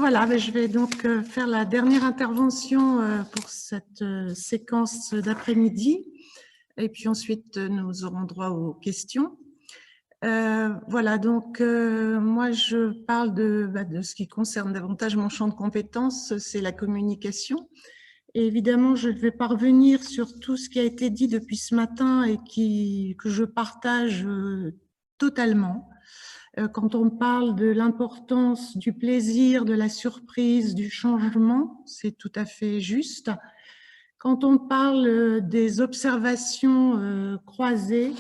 voilà, je vais donc faire la dernière intervention pour cette séquence d'après-midi. Et puis ensuite, nous aurons droit aux questions. Voilà, donc moi, je parle de ce qui concerne davantage mon champ de compétences, c'est la communication. Et évidemment, je ne vais pas revenir sur tout ce qui a été dit depuis ce matin et que je partage totalement. Quand on parle de l'importance du plaisir, de la surprise, du changement, c'est tout à fait juste. Quand on parle des observations croisées,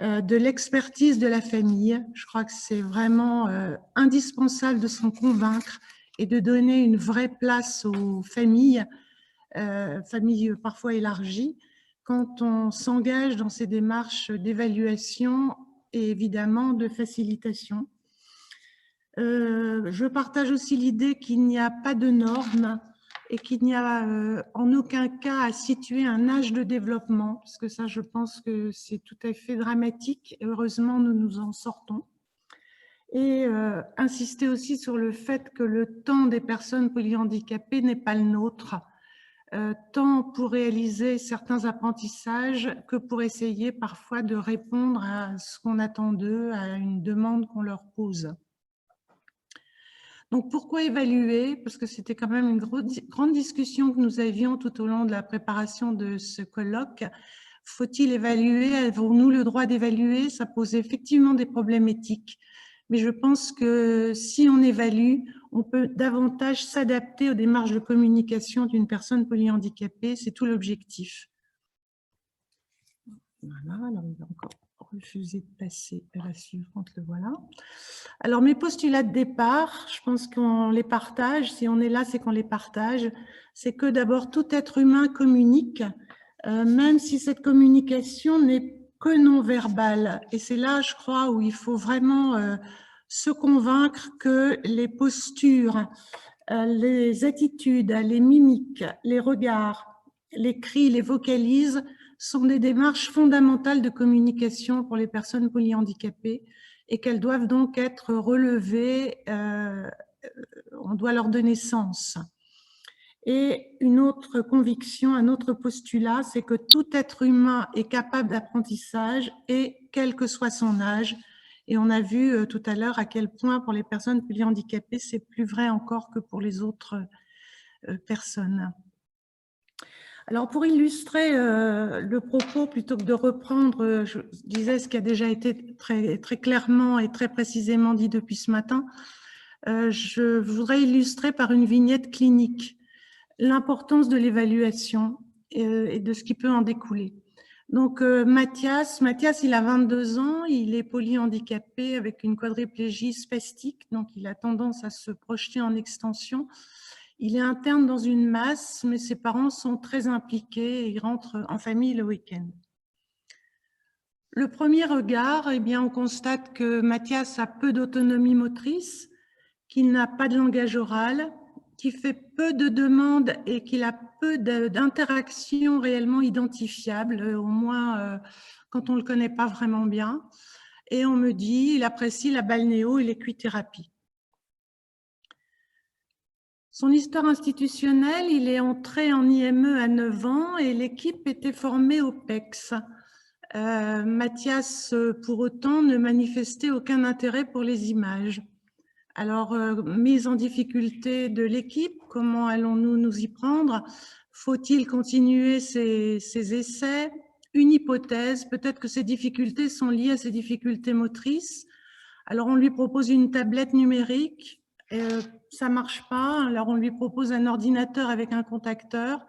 de l'expertise de la famille, je crois que c'est vraiment indispensable de s'en convaincre et de donner une vraie place aux familles, familles parfois élargies, quand on s'engage dans ces démarches d'évaluation et évidemment de facilitation. Je partage aussi l'idée qu'il n'y a pas de normes et qu'il n'y a en aucun cas à situer un âge de développement, parce que ça, je pense que c'est tout à fait dramatique. Et heureusement, nous nous en sortons. Et insister aussi sur le fait que le temps des personnes polyhandicapées n'est pas le nôtre, tant pour réaliser certains apprentissages que pour essayer parfois de répondre à ce qu'on attend d'eux, à une demande qu'on leur pose. Donc, pourquoi évaluer? Parce que c'était quand même une grande discussion que nous avions tout au long de la préparation de ce colloque. Faut-il évaluer? Avons-nous le droit d'évaluer? Ça pose effectivement des problèmes éthiques. Mais je pense que si on évalue, on peut davantage s'adapter aux démarches de communication d'une personne polyhandicapée. C'est tout l'objectif. Voilà, alors il va encore refuser de passer à la suivante, le voilà. Alors, mes postulats de départ, je pense qu'on les partage. Si on est là, c'est qu'on les partage. C'est que d'abord, tout être humain communique, même si cette communication n'est que non verbale. Et c'est là, je crois, où il faut vraiment se convaincre que les postures, les attitudes, les mimiques, les regards, les cris, les vocalises sont des démarches fondamentales de communication pour les personnes polyhandicapées et qu'elles doivent donc être relevées, on doit leur donner sens. Et une autre conviction, un autre postulat, c'est que tout être humain est capable d'apprentissage et quel que soit son âge. Et on a vu tout à l'heure à quel point pour les personnes polyhandicapées, c'est plus vrai encore que pour les autres personnes. Alors, pour illustrer le propos, plutôt que de reprendre, je disais ce qui a déjà été très clairement et très précisément dit depuis ce matin, je voudrais illustrer par une vignette clinique l'importance de l'évaluation et de ce qui peut en découler. Donc, Mathias, il a 22 ans, il est polyhandicapé avec une quadriplégie spastique, donc il a tendance à se projeter en extension. Il est interne dans une masse, mais ses parents sont très impliqués et il rentre en famille le week-end. Le premier regard, eh bien, on constate que Mathias a peu d'autonomie motrice, qu'il n'a pas de langage oral, qu'il fait peu de demandes et qu'il a peu d'interactions réellement identifiables, au moins quand on ne le connaît pas vraiment bien. Et on me dit, il apprécie la balnéo et l'équithérapie. Son histoire institutionnelle, il est entré en IME à 9 ans et l'équipe était formée au PEX. Mathias, pour autant, ne manifestait aucun intérêt pour les images. Alors, mise en difficulté de l'équipe, comment allons-nous nous y prendre? Faut-il continuer ces essais? Une hypothèse, peut-être que ces difficultés sont liées à ces difficultés motrices. Alors, on lui propose une tablette numérique. Ça ne marche pas, alors on lui propose un ordinateur avec un contacteur.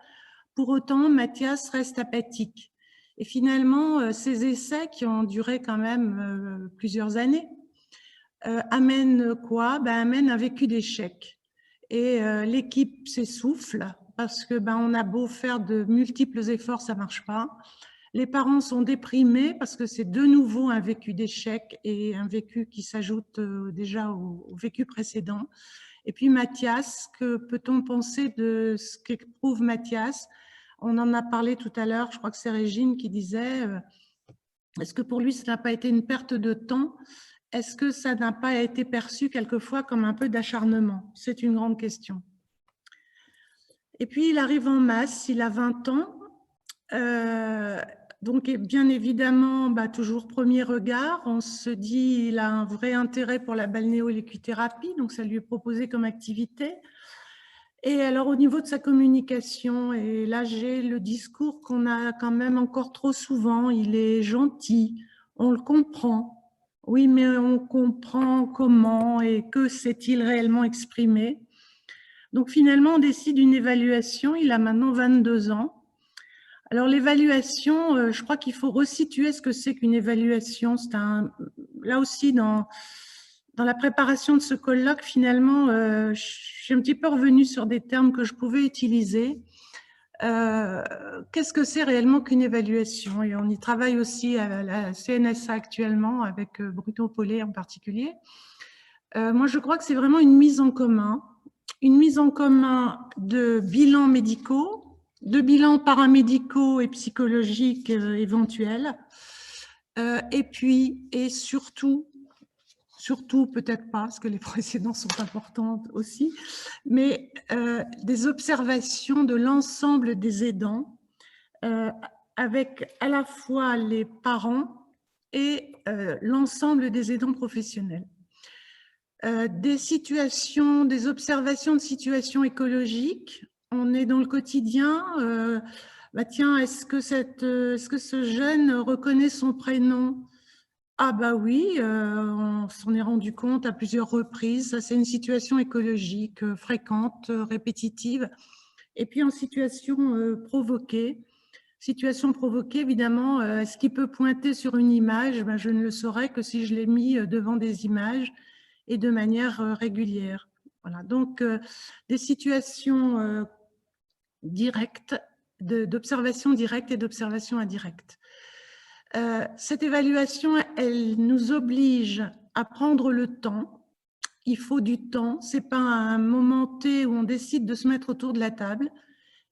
Pour autant, Mathias reste apathique. Et finalement, ces essais qui ont duré quand même plusieurs années amènent quoi? Amènent un vécu d'échec. Et l'équipe s'essouffle parce que on a beau faire de multiples efforts, ça ne marche pas. Les parents sont déprimés parce que c'est de nouveau un vécu d'échec et un vécu qui s'ajoute déjà au vécu précédent. Et puis Mathias, que peut-on penser de ce qu'éprouve Mathias? On en a parlé tout à l'heure, je crois que c'est Régine qui disait est-ce que pour lui, ça n'a pas été une perte de temps? est-ce que ça n'a pas été perçu quelquefois comme un peu d'acharnement? C'est une grande question. Et puis, il arrive en masse, il a 20 ans. Donc, bien évidemment, toujours premier regard, on se dit il a un vrai intérêt pour la balnéo-l'équithérapie, donc ça lui est proposé comme activité. Et alors, au niveau de sa communication, et là, j'ai le discours qu'on a quand même encore trop souvent, il est gentil, on le comprend. Oui, mais on comprend comment et que s'est-il réellement exprimé. Donc, finalement, on décide une évaluation. Il a maintenant 22 ans. Alors, l'évaluation, je crois qu'il faut resituer ce que c'est qu'une évaluation. Là aussi, dans la préparation de ce colloque, finalement, je suis un petit peu revenue sur des termes que je pouvais utiliser. Qu'est-ce que c'est réellement qu'une évaluation? Et on y travaille aussi à la CNSA actuellement, avec Bruno Paulet en particulier. Moi, je crois que c'est vraiment une mise en commun de bilans médicaux, de bilans paramédicaux et psychologiques éventuels, et surtout, peut-être pas, parce que les précédents sont importantes aussi, mais des observations de l'ensemble des aidants, avec à la fois les parents et l'ensemble des aidants professionnels. Des observations de situations écologiques. On est dans le quotidien. Tiens, est-ce que ce jeune reconnaît son prénom? Ah oui, on s'en est rendu compte à plusieurs reprises. Ça, c'est une situation écologique fréquente, répétitive. Et puis en situation provoquée. Situation provoquée, évidemment, est-ce qu'il peut pointer sur une image? Je ne le saurais que si je l'ai mis devant des images et de manière régulière. Voilà, donc des situations directes, d'observation directe et d'observation indirecte. Cette évaluation, elle nous oblige à prendre le temps. Il faut du temps. Ce n'est pas un moment T où on décide de se mettre autour de la table.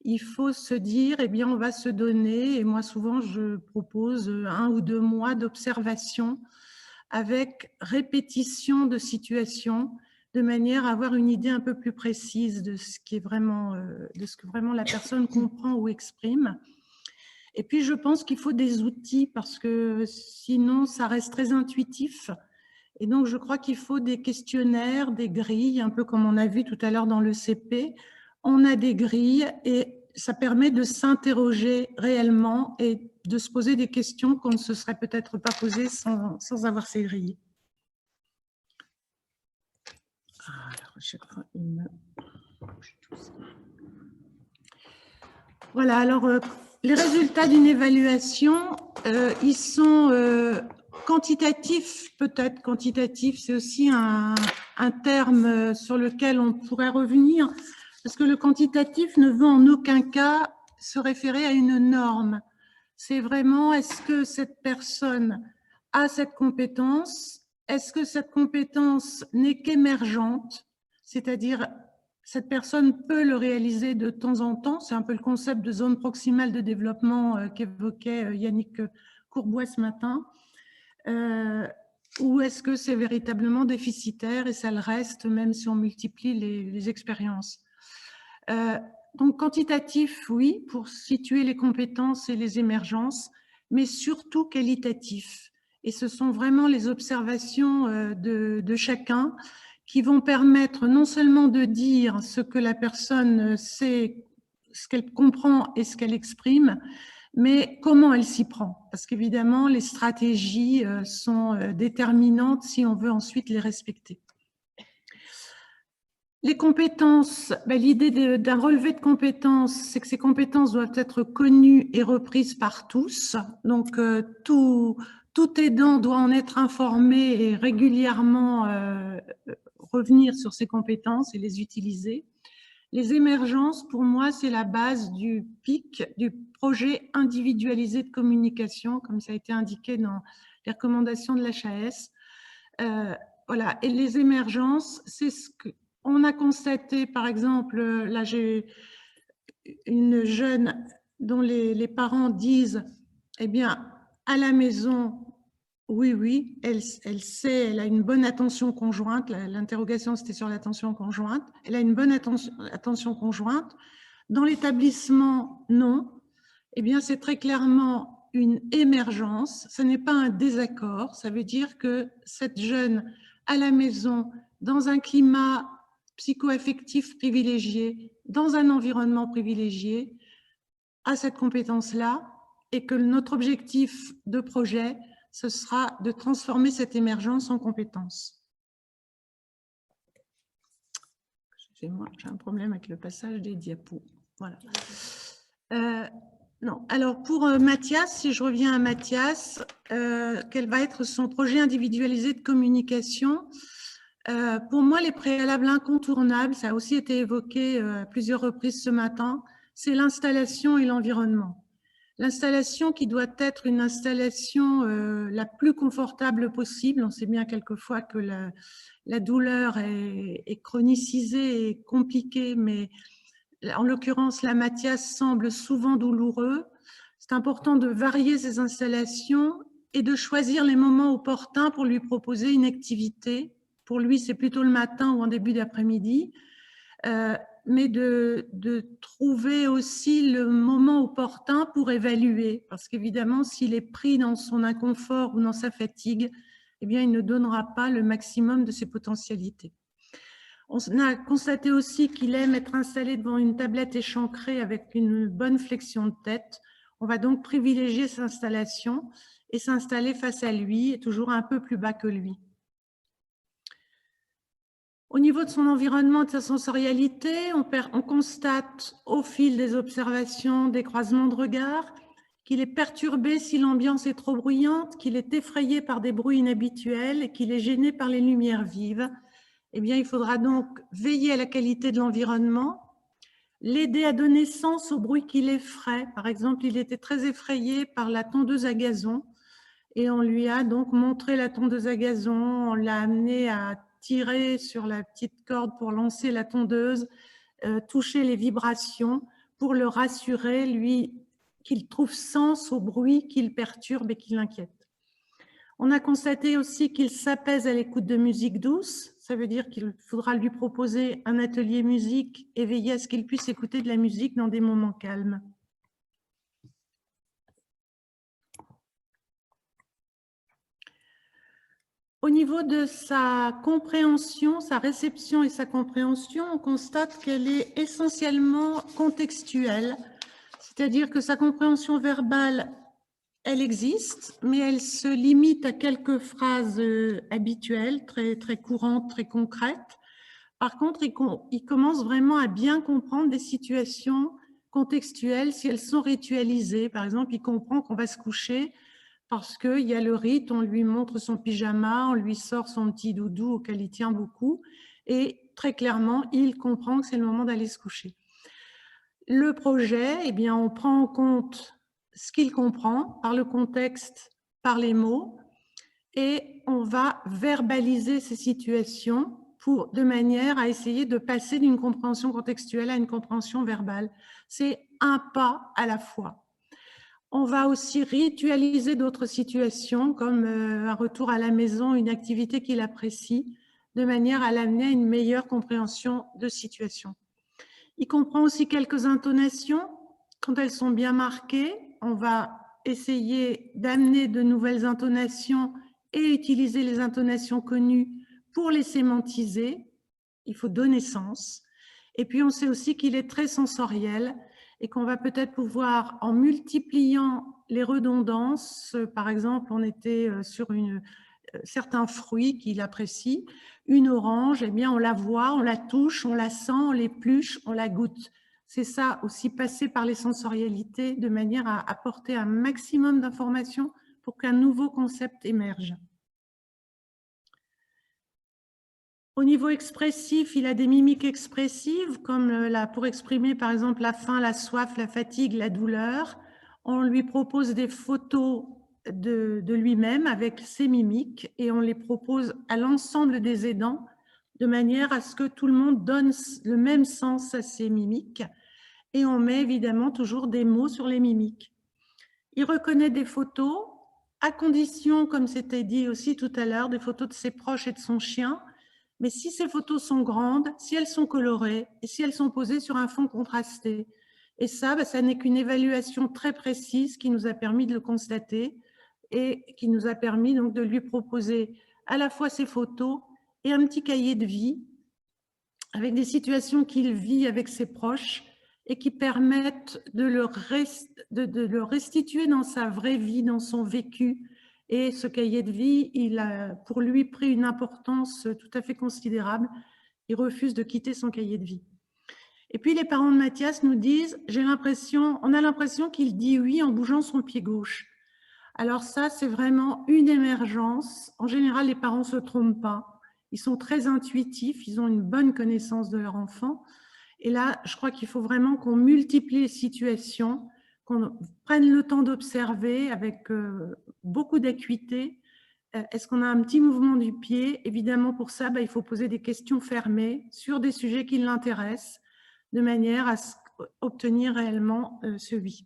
Il faut se dire, eh bien, on va se donner, et moi souvent je propose 1 ou 2 mois d'observation avec répétition de situations, de manière à avoir une idée un peu plus précise de ce qui est vraiment, de ce que vraiment la personne comprend ou exprime. Et puis je pense qu'il faut des outils parce que sinon ça reste très intuitif. Et donc je crois qu'il faut des questionnaires, des grilles, un peu comme on a vu tout à l'heure dans le CP. On a des grilles et ça permet de s'interroger réellement et de se poser des questions qu'on ne se serait peut-être pas posées sans avoir ces grilles. Alors, à chaque fois, il me... Voilà, alors les résultats d'une évaluation, ils sont quantitatifs, peut-être. Quantitatif, c'est aussi un terme sur lequel on pourrait revenir, parce que le quantitatif ne veut en aucun cas se référer à une norme. C'est vraiment, est-ce que cette personne a cette compétence? Est-ce que cette compétence n'est qu'émergente? C'est-à-dire, cette personne peut le réaliser de temps en temps. C'est un peu le concept de zone proximale de développement qu'évoquait Yannick Courbois ce matin. Ou est-ce que c'est véritablement déficitaire et ça le reste, même si on multiplie les expériences? Donc, quantitatif, oui, pour situer les compétences et les émergences, mais surtout qualitatif. Et ce sont vraiment les observations de chacun qui vont permettre non seulement de dire ce que la personne sait, ce qu'elle comprend et ce qu'elle exprime, mais comment elle s'y prend. Parce qu'évidemment, les stratégies sont déterminantes si on veut ensuite les respecter. Les compétences, l'idée d'un relevé de compétences, c'est que ces compétences doivent être connues et reprises par tous. Donc, tout aidant doit en être informé et régulièrement revenir sur ces compétences et les utiliser. Les émergences, pour moi, c'est la base du PIC, du projet individualisé de communication, comme ça a été indiqué dans les recommandations de l'HAS. Voilà. Et les émergences, c'est ce qu'on a constaté, par exemple, là j'ai une jeune dont les parents disent, eh bien, à la maison, Oui, oui, elle sait, elle a une bonne attention conjointe. L'interrogation, c'était sur l'attention conjointe. Elle a une bonne attention conjointe. Dans l'établissement, non. Eh bien, c'est très clairement une émergence. Ce n'est pas un désaccord. Ça veut dire que cette jeune, à la maison, dans un climat psycho-affectif privilégié, dans un environnement privilégié, a cette compétence-là, et que notre objectif de projet, ce sera de transformer cette émergence en compétence. Excusez-moi, j'ai un problème avec le passage des diapos. Voilà. Non. Alors pour Mathias, si je reviens à Mathias, quel va être son projet individualisé de communication? Pour moi, les préalables incontournables, ça a aussi été évoqué à plusieurs reprises ce matin, c'est l'installation et l'environnement. L'installation qui doit être une installation la plus confortable possible. On sait bien quelquefois que la douleur est chronicisée et compliquée, mais en l'occurrence, la Mathias semble souvent douloureux. C'est important de varier ces installations et de choisir les moments opportuns pour lui proposer une activité. Pour lui, c'est plutôt le matin ou en début d'après-midi. Mais de trouver aussi le moment opportun pour évaluer. Parce qu'évidemment, s'il est pris dans son inconfort ou dans sa fatigue, eh bien, il ne donnera pas le maximum de ses potentialités. On a constaté aussi qu'il aime être installé devant une tablette échancrée avec une bonne flexion de tête. On va donc privilégier cette installation et s'installer face à lui, et toujours un peu plus bas que lui. Au niveau de son environnement, de sa sensorialité, on constate au fil des observations, des croisements de regards, qu'il est perturbé si l'ambiance est trop bruyante, qu'il est effrayé par des bruits inhabituels et qu'il est gêné par les lumières vives. Eh bien, il faudra donc veiller à la qualité de l'environnement, l'aider à donner sens au bruit qui l'effraie. Par exemple, il était très effrayé par la tondeuse à gazon et on lui a donc montré la tondeuse à gazon, on l'a amené à tirer sur la petite corde pour lancer la tondeuse, toucher les vibrations pour le rassurer, lui, qu'il trouve sens au bruit qui le perturbe et qui l'inquiète. On a constaté aussi qu'il s'apaise à l'écoute de musique douce. Ça veut dire qu'il faudra lui proposer un atelier musique et veiller à ce qu'il puisse écouter de la musique dans des moments calmes. Au niveau de sa compréhension, sa réception et sa compréhension, on constate qu'elle est essentiellement contextuelle, c'est-à-dire que sa compréhension verbale, elle existe, mais elle se limite à quelques phrases habituelles, très, très courantes, très concrètes. Par contre, il commence vraiment à bien comprendre des situations contextuelles si elles sont ritualisées. Par exemple, il comprend qu'on va se coucher parce qu'il y a le rite, on lui montre son pyjama, on lui sort son petit doudou auquel il tient beaucoup, et très clairement, il comprend que c'est le moment d'aller se coucher. Le projet, eh bien, on prend en compte ce qu'il comprend par le contexte, par les mots, et on va verbaliser ces situations de manière à essayer de passer d'une compréhension contextuelle à une compréhension verbale. C'est un pas à la fois. On va aussi ritualiser d'autres situations, comme un retour à la maison, une activité qu'il apprécie, de manière à l'amener à une meilleure compréhension de situation. Il comprend aussi quelques intonations. Quand elles sont bien marquées, on va essayer d'amener de nouvelles intonations et utiliser les intonations connues pour les sémantiser. Il faut donner sens. Et puis, on sait aussi qu'il est très sensoriel et qu'on va peut-être pouvoir, en multipliant les redondances, par exemple, on était sur certains fruits qu'il apprécie, une orange, eh bien, on la voit, on la touche, on la sent, on l'épluche, on la goûte. C'est ça aussi, passer par les sensorialités de manière à apporter un maximum d'informations pour qu'un nouveau concept émerge. Au niveau expressif, il a des mimiques expressives, comme pour exprimer par exemple la faim, la soif, la fatigue, la douleur. On lui propose des photos de lui-même avec ses mimiques et on les propose à l'ensemble des aidants de manière à ce que tout le monde donne le même sens à ces mimiques. Et on met évidemment toujours des mots sur les mimiques. Il reconnaît des photos à condition, comme c'était dit aussi tout à l'heure, des photos de ses proches et de son chien. Mais si ces photos sont grandes, si elles sont colorées et si elles sont posées sur un fond contrasté. Et ça, ça n'est qu'une évaluation très précise qui nous a permis de le constater et qui nous a permis donc de lui proposer à la fois ces photos et un petit cahier de vie avec des situations qu'il vit avec ses proches et qui permettent de le restituer dans sa vraie vie, dans son vécu. Et ce cahier de vie, il a pour lui pris une importance tout à fait considérable. Il refuse de quitter son cahier de vie. Et puis les parents de Mathias nous disent, on a l'impression qu'il dit oui en bougeant son pied gauche. Alors ça, c'est vraiment une émergence. En général, les parents ne se trompent pas. Ils sont très intuitifs, ils ont une bonne connaissance de leur enfant. Et là, je crois qu'il faut vraiment qu'on multiplie les situations, qu'on prenne le temps d'observer avec beaucoup d'acuité. Est-ce qu'on a un petit mouvement du pied? Évidemment, pour ça, il faut poser des questions fermées sur des sujets qui l'intéressent, de manière à obtenir réellement ce oui.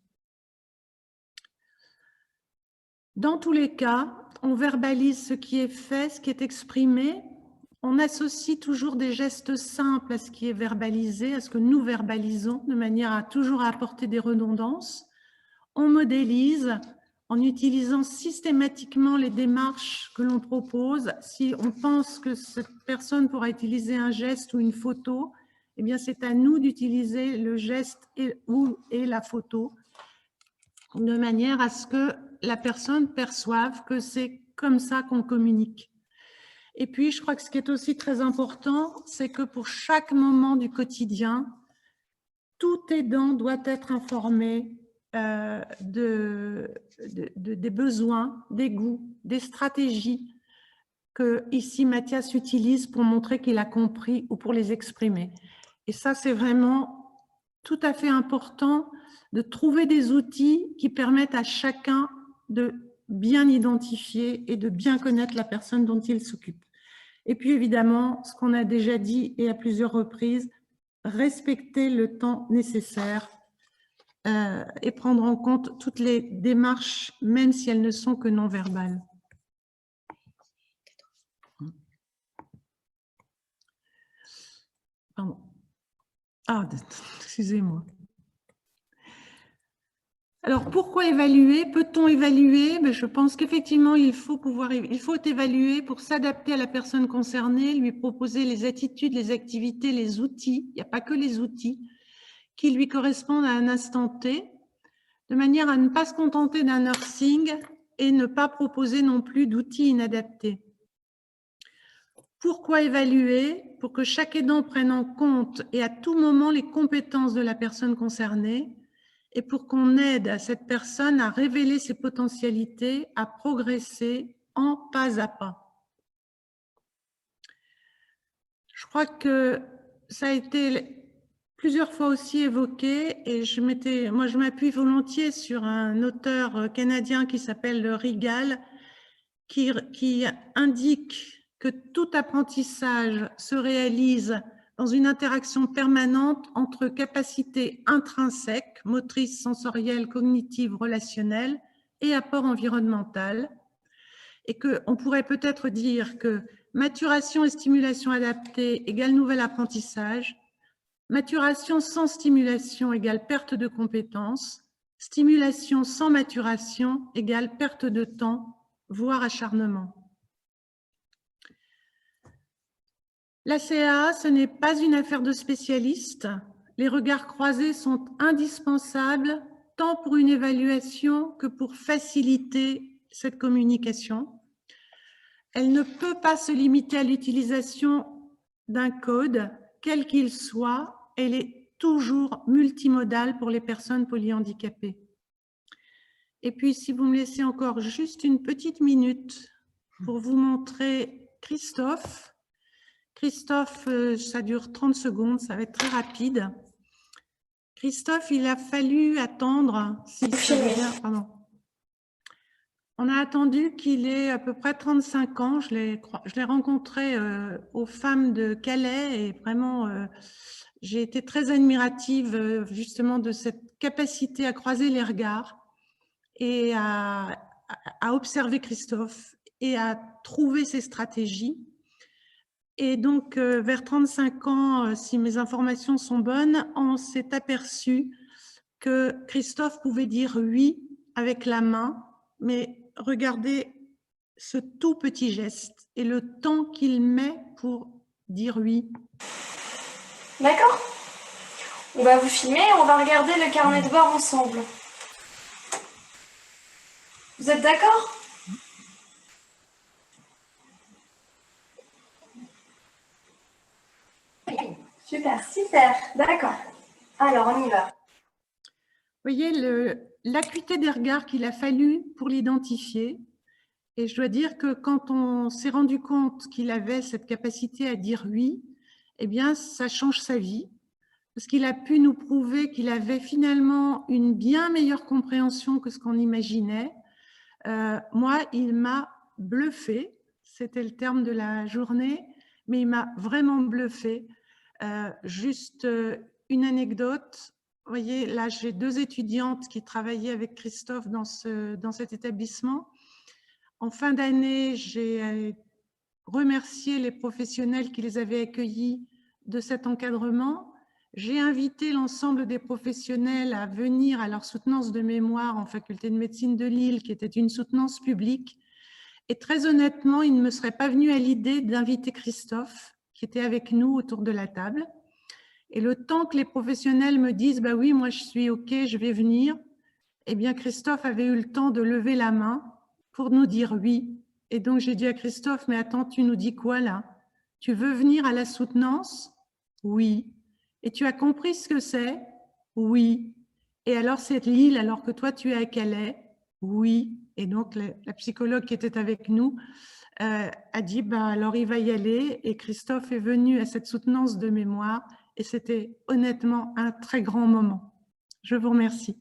Dans tous les cas, on verbalise ce qui est fait, ce qui est exprimé. On associe toujours des gestes simples à ce qui est verbalisé, à ce que nous verbalisons, de manière à toujours apporter des redondances. On modélise en utilisant systématiquement les démarches que l'on propose. Si on pense que cette personne pourra utiliser un geste ou une photo, eh bien c'est à nous d'utiliser le geste et la photo, de manière à ce que la personne perçoive que c'est comme ça qu'on communique. Et puis, je crois que ce qui est aussi très important, c'est que pour chaque moment du quotidien, tout aidant doit être informé des besoins, des goûts, des stratégies que ici Mathias utilise pour montrer qu'il a compris ou pour les exprimer. Et ça, c'est vraiment tout à fait important de trouver des outils qui permettent à chacun de bien identifier et de bien connaître la personne dont il s'occupe. Et puis évidemment, ce qu'on a déjà dit et à plusieurs reprises, respecter le temps nécessaire et prendre en compte toutes les démarches, même si elles ne sont que non verbales. Pardon. Ah, excusez-moi. Alors, pourquoi évaluer? Peut-on évaluer? Je pense qu'effectivement, il faut évaluer pour s'adapter à la personne concernée, lui proposer les attitudes, les activités, les outils, il n'y a pas que les outils, qui lui correspondent à un instant T, de manière à ne pas se contenter d'un nursing et ne pas proposer non plus d'outils inadaptés. Pourquoi évaluer? Pour que chaque aidant prenne en compte et à tout moment les compétences de la personne concernée et pour qu'on aide à cette personne à révéler ses potentialités, à progresser en pas à pas. Je crois que ça a été plusieurs fois aussi évoqué et moi je m'appuie volontiers sur un auteur canadien qui s'appelle Rigal qui indique que tout apprentissage se réalise dans une interaction permanente entre capacités intrinsèques, motrices, sensorielles, cognitives, relationnelles et apport environnemental. Et qu'on pourrait peut-être dire que maturation et stimulation adaptée égale nouvel apprentissage, maturation sans stimulation égale perte de compétences, stimulation sans maturation égale perte de temps, voire acharnement. La CAA, ce n'est pas une affaire de spécialistes. Les regards croisés sont indispensables tant pour une évaluation que pour faciliter cette communication. Elle ne peut pas se limiter à l'utilisation d'un code, quel qu'il soit. Elle est toujours multimodale pour les personnes polyhandicapées. Et puis, si vous me laissez encore juste une petite minute pour vous montrer Christophe. Christophe, ça dure 30 secondes, ça va être très rapide. Christophe, il a fallu attendre, pardon. On a attendu qu'il ait à peu près 35 ans. Je l'ai rencontré aux femmes de Calais et vraiment, j'ai été très admirative justement de cette capacité à croiser les regards et à à observer Christophe et à trouver ses stratégies. Et donc, vers 35 ans, si mes informations sont bonnes, on s'est aperçu que Christophe pouvait dire oui avec la main, mais regardez ce tout petit geste et le temps qu'il met pour dire oui. D'accord. On va vous filmer et on va regarder le carnet de bord ensemble. Vous êtes d'accord? Super, super, d'accord. Alors, on y va. Vous voyez l'acuité des regards qu'il a fallu pour l'identifier. Et je dois dire que quand on s'est rendu compte qu'il avait cette capacité à dire oui, eh bien, ça change sa vie. Parce qu'il a pu nous prouver qu'il avait finalement une bien meilleure compréhension que ce qu'on imaginait. Moi, il m'a bluffé. C'était le terme de la journée, mais il m'a vraiment bluffé. Juste une anecdote. Vous voyez, là, j'ai 2 étudiantes qui travaillaient avec Christophe dans cet établissement. En fin d'année, j'ai remercié les professionnels qui les avaient accueillis de cet encadrement. J'ai invité l'ensemble des professionnels à venir à leur soutenance de mémoire en faculté de médecine de Lille, qui était une soutenance publique. Et très honnêtement, il ne me serait pas venu à l'idée d'inviter Christophe, qui était avec nous autour de la table. Et le temps que les professionnels me disent « bah oui, moi je suis OK, je vais venir », eh bien Christophe avait eu le temps de lever la main pour nous dire oui. Et donc j'ai dit à Christophe « mais attends, tu nous dis quoi là? Tu veux venir à la soutenance? Oui. Et tu as compris ce que c'est? Oui. Et alors c'est Lille alors que toi tu es à Calais? Oui. » Et donc la psychologue qui était avec nous a dit bah, alors il va y aller. Et Christophe est venu à cette soutenance de mémoire et c'était honnêtement un très grand moment. Je vous remercie.